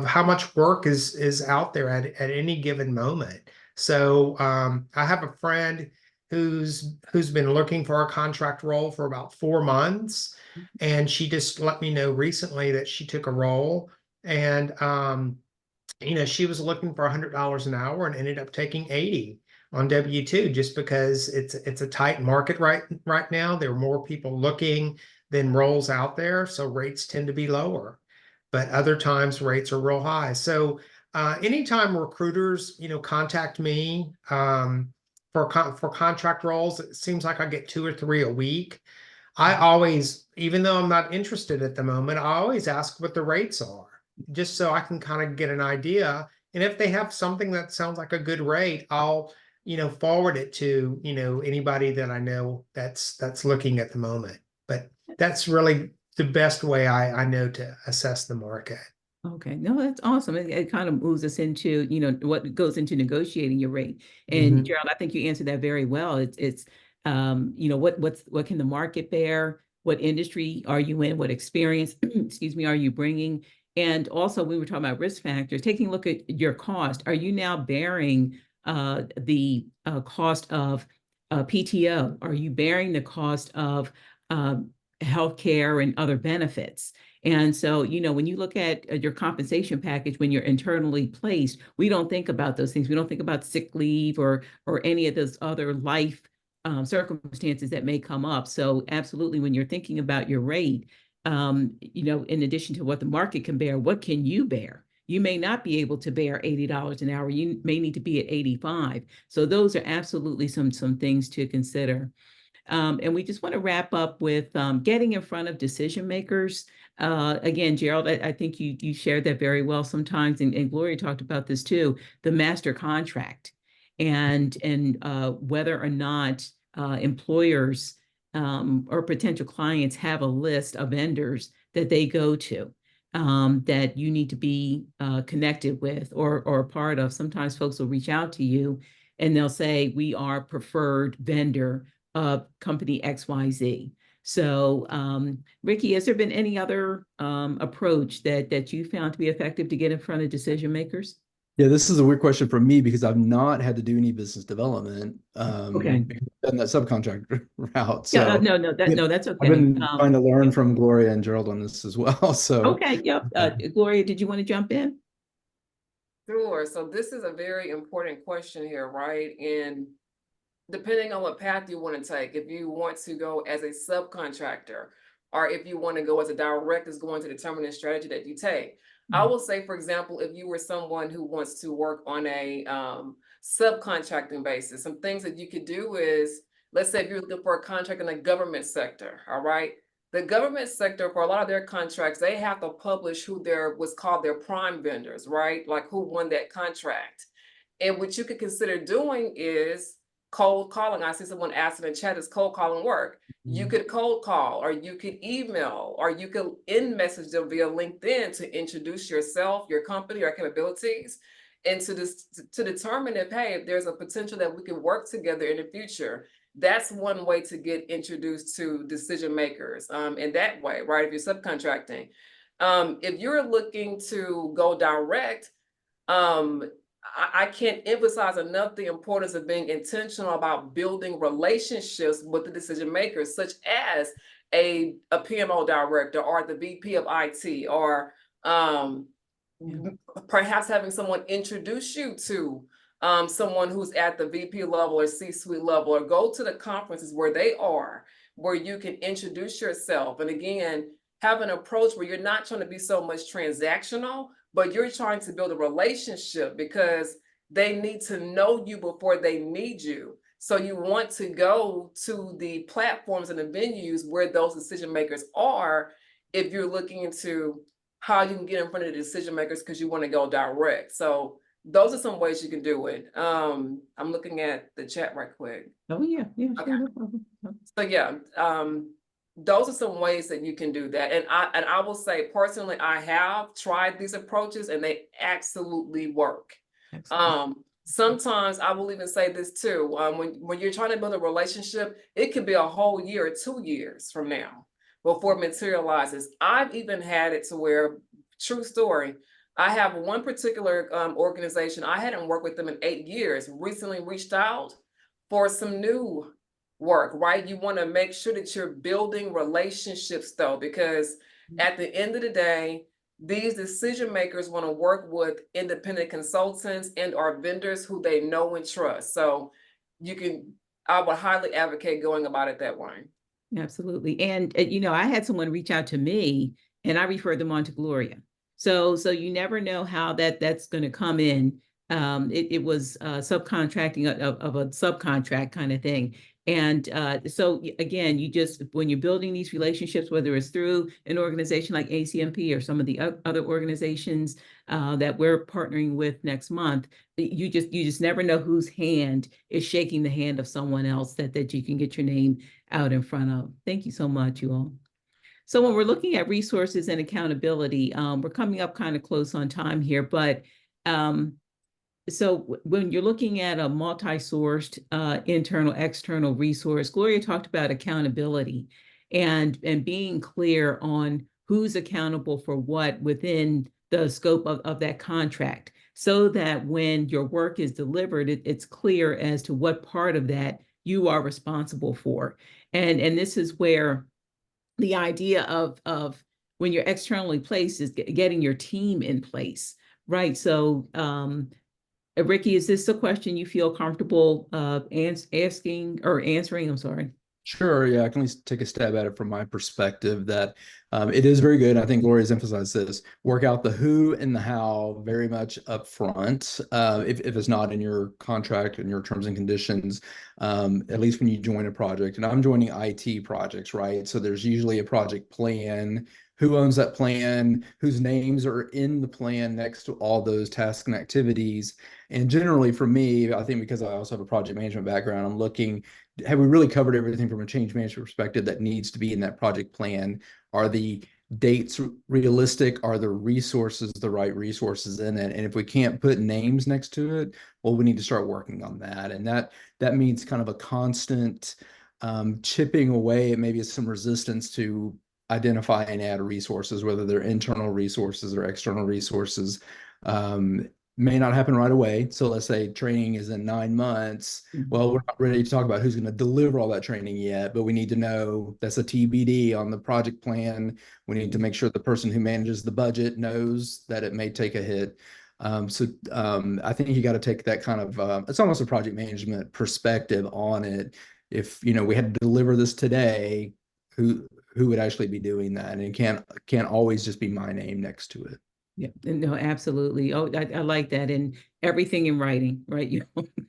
how much work is out there at any given moment. So I have a friend who's been looking for a contract role for about 4 months, and she just let me know recently that she took a role, and she was looking for $100 an hour and ended up taking 80 on W-2 just because it's a tight market right now. There are more people looking than roles out there, so rates tend to be lower. But other times rates are real high. So anytime recruiters, contact me for contract roles, it seems like I get 2 or 3 a week. I always, even though I'm not interested at the moment, I always ask what the rates are, just so I can kind of get an idea. And if they have something that sounds like a good rate, I'll forward it to anybody that I know that's looking at the moment. But that's really the best way I know to assess the market. Okay, no, that's awesome. It kind of moves us into, what goes into negotiating your rate. And Gerald, I think you answered that very well. It's what can the market bear? What industry are you in? What experience, excuse me, are you bringing? And also, we were talking about risk factors, taking a look at your cost. Are you now bearing the cost of PTO? Are you bearing the cost of healthcare and other benefits? And so, when you look at your compensation package, when you're internally placed, we don't think about those things. We don't think about sick leave or any of those other life circumstances that may come up. So absolutely, when you're thinking about your rate, in addition to what the market can bear, what can you bear? You may not be able to bear $80 an hour. You may need to be at 85. So those are absolutely some things to consider. And we just want to wrap up with getting in front of decision makers. Again, Gerald, I think you shared that very well sometimes, and Gloria talked about this too, the master contract and whether or not employers or potential clients have a list of vendors that they go to that you need to be connected with or a part of. Sometimes folks will reach out to you and they'll say, we are preferred vendor of company XYZ. So, Ricky, has there been any other approach that you found to be effective to get in front of decision makers? Yeah, this is a weird question for me because I've not had to do any business development. Okay. Because I've done that subcontract route. Yeah, So no, that's I've okay. been trying to learn from Gloria and Gerald on this as well. So Okay, yep. Gloria, did you want to jump in? Sure. So this is a very important question here, right? And depending on what path you want to take, if you want to go as a subcontractor, or if you want to go as a direct, is going to determine the strategy that you take. I will say, for example, if you were someone who wants to work on a subcontracting basis, some things that you could do is, let's say if you're looking for a contract in the government sector, all right? The government sector, for a lot of their contracts, they have to publish who their what's called their prime vendors, right? Like who won that contract. And what you could consider doing is cold calling. I see someone asking in the chat, does cold calling work? You could cold call, or you could email, or you could message them via LinkedIn to introduce yourself, your company, your capabilities, and to determine if, hey, if there's a potential that we can work together in the future. That's one way to get introduced to decision makers in that way, right? If you're subcontracting. If you're looking to go direct, I can't emphasize enough the importance of being intentional about building relationships with the decision makers, such as a PMO director or the VP of IT, or perhaps having someone introduce you to someone who's at the VP level or C-suite level, or go to the conferences where they are, where you can introduce yourself. And again, have an approach where you're not trying to be so much transactional, but you're trying to build a relationship, because they need to know you before they need you. So you want to go to the platforms and the venues where those decision makers are, if you're looking into how you can get in front of the decision makers because you want to go direct. So those are some ways you can do it. I'm looking at the chat right quick. Oh, yeah, sure, Okay. no problem. So yeah, those are some ways that you can do that. And I will say personally, I have tried these approaches and they absolutely work. Excellent. Sometimes I will even say this too, when you're trying to build a relationship, it could be a whole year or 2 years from now before it materializes. I've even had it to where, true story, I have one particular organization, I hadn't worked with them in 8 years, recently reached out for some new work, right? You want to make sure that you're building relationships though, because at the end of the day, these decision makers want to work with independent consultants and or vendors who they know and trust. So I would highly advocate going about it that way. Absolutely. And, I had someone reach out to me and I referred them on to Gloria. So you never know how that's going to come in. It was subcontracting of a subcontract kind of thing. And so again, when you're building these relationships, whether it's through an organization like ACMP or some of the other organizations that we're partnering with next month, you just never know whose hand is shaking the hand of someone else that you can get your name out in front of. Thank you so much, you all. So when we're looking at resources and accountability, we're coming up kind of close on time here, but so when you're looking at a multi-sourced internal, external resource, Gloria talked about accountability and being clear on who's accountable for what within the scope of that contract, so that when your work is delivered, it's clear as to what part of that you are responsible for. And this is where the idea of when you're externally placed is getting your team in place, right? So Ricky, is this a question you feel comfortable asking or answering? I'm sorry. Sure, yeah, I can at least take a stab at it from my perspective that it is very good. I think Gloria's emphasized this. Work out the who and the how very much up front. If it's not in your contract and your terms and conditions, at least when you join a project. And I'm joining IT projects, right? So there's usually a project plan. Who owns that plan? Whose names are in the plan next to all those tasks and activities? And generally for me, I think because I also have a project management background, I'm looking, have we really covered everything from a change management perspective that needs to be in that project plan? Are the dates realistic? Are the resources the right resources in it? And if we can't put names next to it, well, we need to start working on that. And that means kind of a constant chipping away at maybe some resistance to identify and add resources, whether they're internal resources or external resources. May not happen right away. So let's say training is in 9 months. Well, we're not ready to talk about who's going to deliver all that training yet, but we need to know that's a TBD on the project plan. We need to make sure the person who manages the budget knows that it may take a hit. I think you got to take that kind of, it's almost a project management perspective on it. If, we had to deliver this today, who would actually be doing that? And it can't always just be my name next to it. Yeah, no, absolutely. Oh, I like that. And everything in writing, right?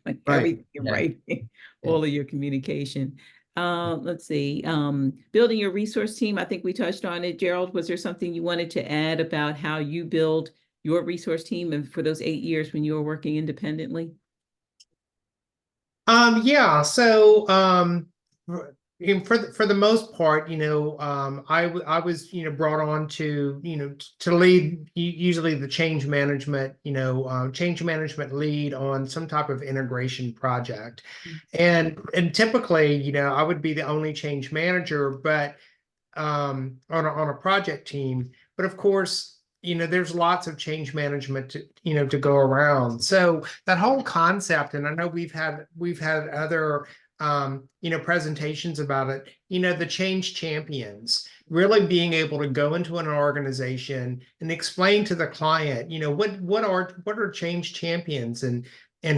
Like Right. everything in Yeah. writing, all of your communication. Let's see. Building your resource team. I think we touched on it. Gerald, was there something you wanted to add about how you build your resource team and for those 8 years when you were working independently? Yeah. So, for the most part, I was, brought on to, to lead usually the change management, change management lead on some type of integration project. And typically, I would be the only change manager, but on a project team. But of course, there's lots of change management to go around. So that whole concept, and I know we've had other presentations about it, the change champions, really being able to go into an organization and explain to the client, what are change champions, and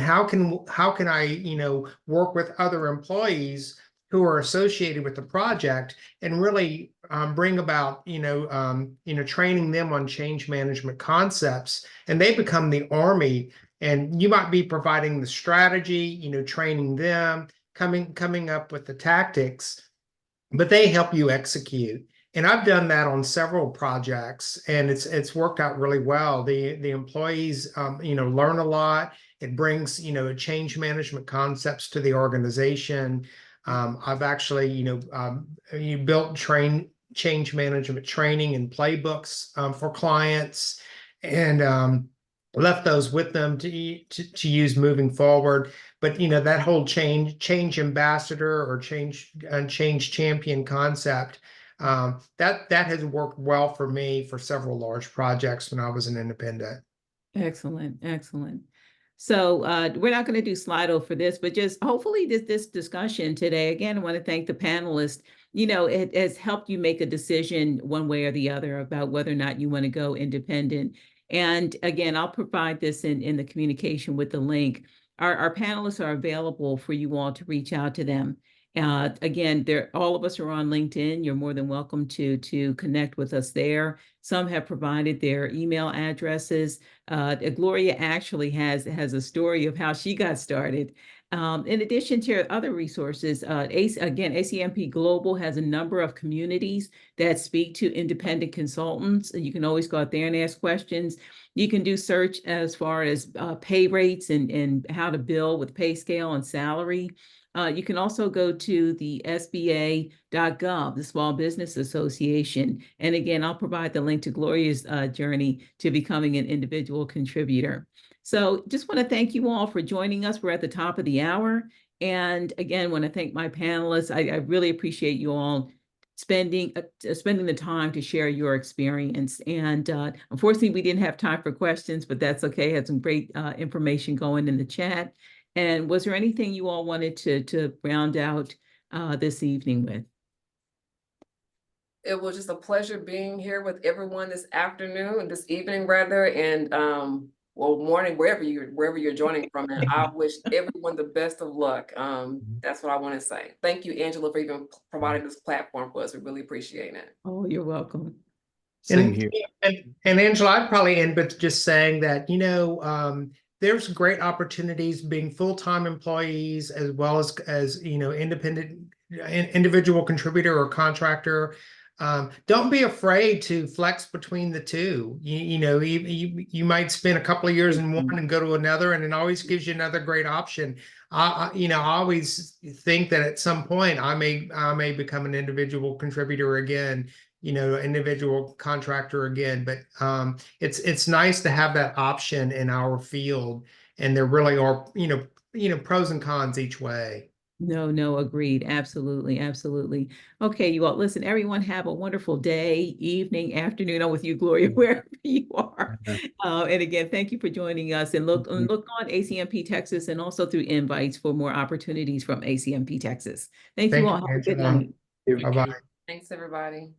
how can I, work with other employees who are associated with the project and really bring about, training them on change management concepts, and they become the army. And you might be providing the strategy, training them, coming up with the tactics, but they help you execute. And I've done that on several projects, and it's worked out really well. The employees, learn a lot. It brings, change management concepts to the organization. I've actually, you built change management training and playbooks for clients, and left those with them to use moving forward. But that whole change ambassador or change champion concept, that has worked well for me for several large projects when I was an independent. Excellent, excellent. So we're not going to do Slido for this, but just hopefully this discussion today, again, I want to thank the panelists. It has helped you make a decision one way or the other about whether or not you want to go independent. And again, I'll provide this in the communication with the link. Our panelists are available for you all to reach out to them. Again, all of us are on LinkedIn. You're more than welcome to connect with us there. Some have provided their email addresses. Gloria actually has a story of how she got started. In addition to other resources, ACMP Global has a number of communities that speak to independent consultants. You can always go out there and ask questions. You can do search as far as pay rates and how to bill with pay scale and salary. You can also go to the SBA.gov, the Small Business Association. And again, I'll provide the link to Gloria's journey to becoming an individual contributor. So just want to thank you all for joining us. We're at the top of the hour. And again, want to thank my panelists. I really appreciate you all spending the time to share your experience. And unfortunately, we didn't have time for questions, but that's okay. Had some great information going in the chat. And was there anything you all wanted to round out this evening with? It was just a pleasure being here with everyone this evening rather, and morning, wherever you're joining from. And I wish everyone the best of luck. That's what I want to say. Thank you, Angela, for even providing this platform for us. We really appreciate it. Oh, you're welcome. Same here. And Angela, I'd probably end with just saying that, there's great opportunities being full-time employees as well as independent individual contributor or contractor. Don't be afraid to flex between the two. You might spend a couple of years in one and go to another, and it always gives you another great option. I always think that at some point I may become an individual contributor again, individual contractor again. But it's nice to have that option in our field, and there really are pros and cons each way. No, agreed. Absolutely, absolutely. Okay, you all, listen, everyone have a wonderful day, evening, afternoon. I'm with you, Gloria, wherever you are. Yeah. And again, thank you for joining us, and look on ACMP Texas and also through invites for more opportunities from ACMP Texas. Thank you Thank all. you, Have a good Angela. night. Bye-bye. Thanks, everybody.